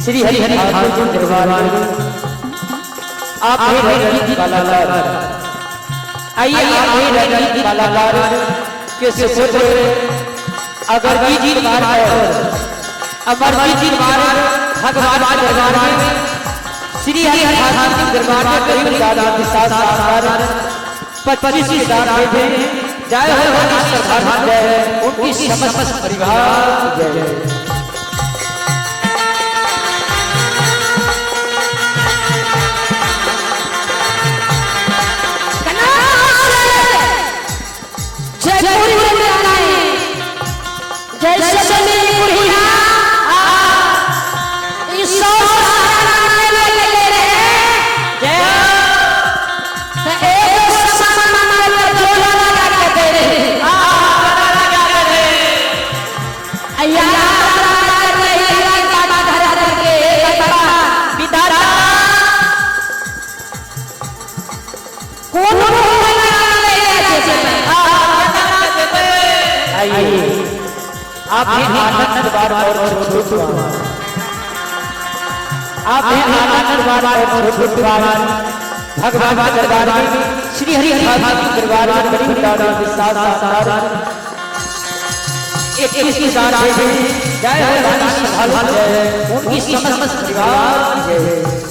श्री हरि हरि ठाकुर दरबार आप रंगीत कलाकार आइए आप रंगीत कलाकार के सुपुत्र अगर जी दरबार अमर जी दरबार भगवान दरबार में श्री हरि हरि ठाकुर दरबार में करीब दादा के साथ 25,000 थे। जय हो सरदार जय उनकी समस्त परिवार जय। आप आनंद दरबार और आप आनंद दरबार और भगवान दरबार में श्री हरि हरि दरबार में करीब दादा के साथ 21,000 थे। जय हो जय उनकी समस्त परिवार जय।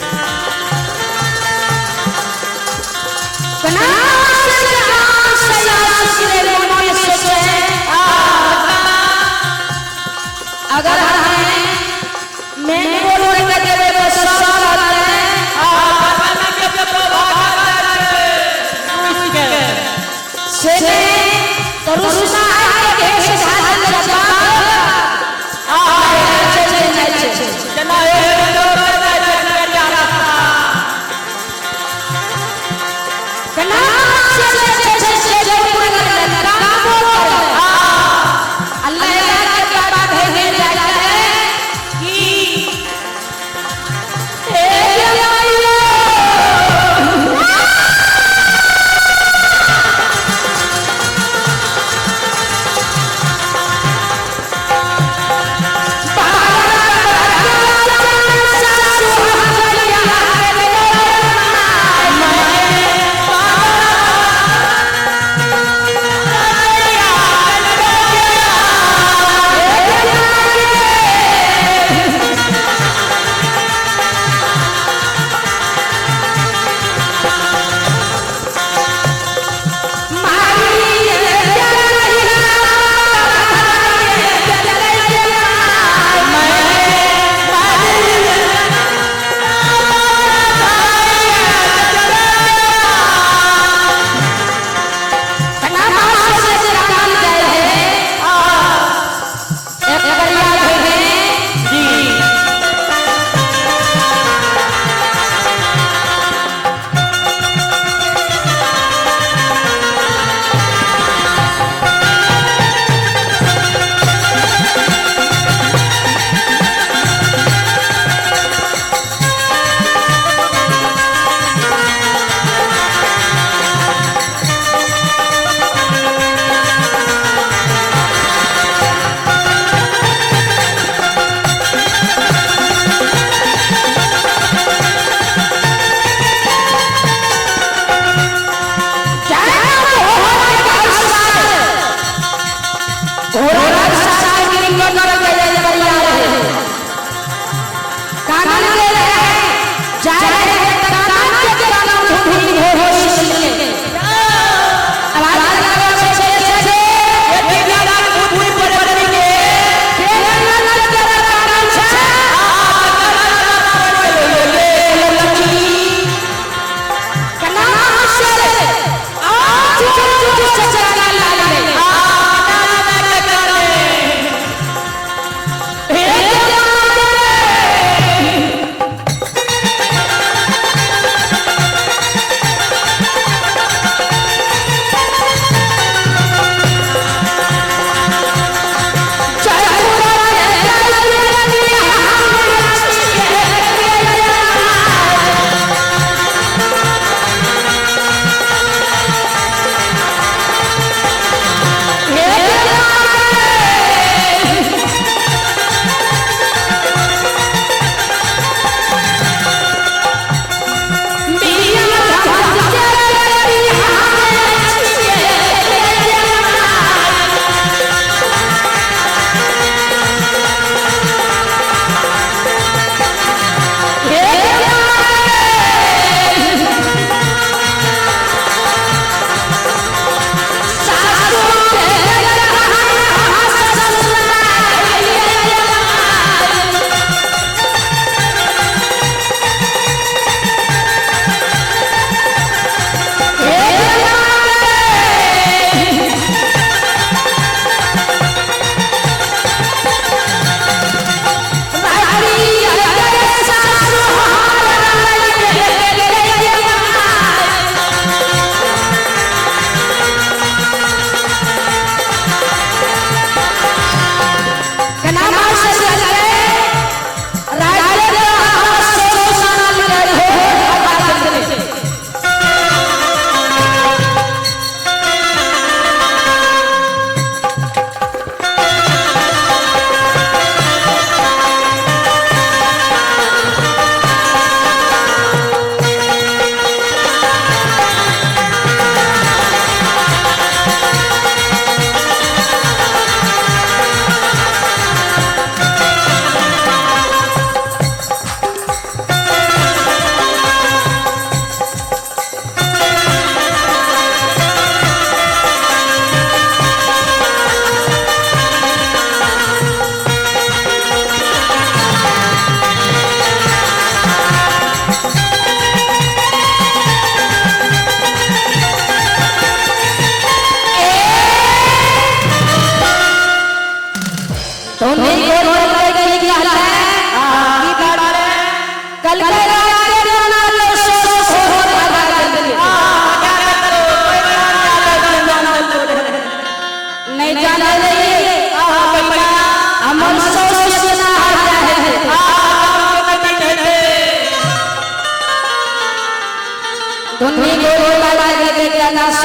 अगर मैं बोलूं कि तेरे को सब से तरुषा के साथ लगा चना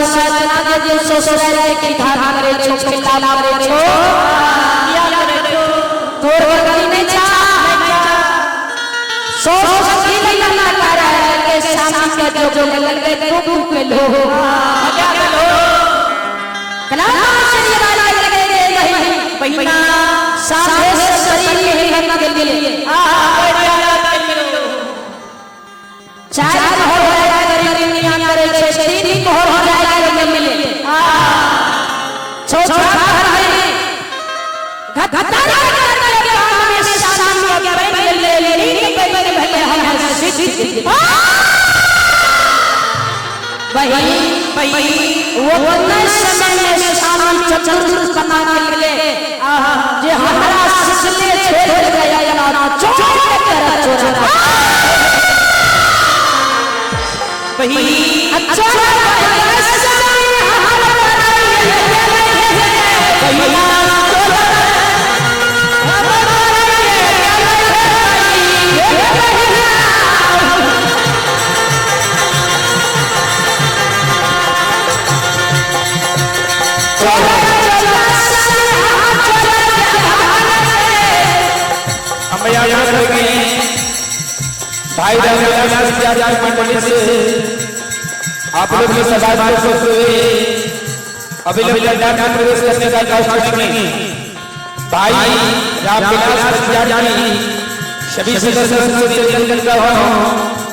सुना दे जो ससुराल के धार करे छो खिला करे छो या करे छो तोर गली नहीं जा सो सखी लैला ना करे के शाम के जो लगे तू के लो क्या लो कला शरीर वाला लगे नहीं बहिना सारे शरीर के करना के लिए चार हो जाएगा दुनिया करे छे तीन हो जाएगा मिले छोटा घर है घटारा करे काम में शाम के बैठ ले भले हम भाई वो समय में शाम चतुर बना के लिए जे हमारा सिसले छोड़ गया ना चोर कर चोरा अच्छा भाई मंडली से आप लोग की सभा में अभी प्रवेश करने का भाई रामविलास पंजाबी सभी सदस्य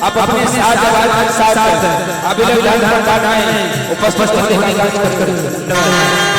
आप अपने साथ अभी उपस्थित होने का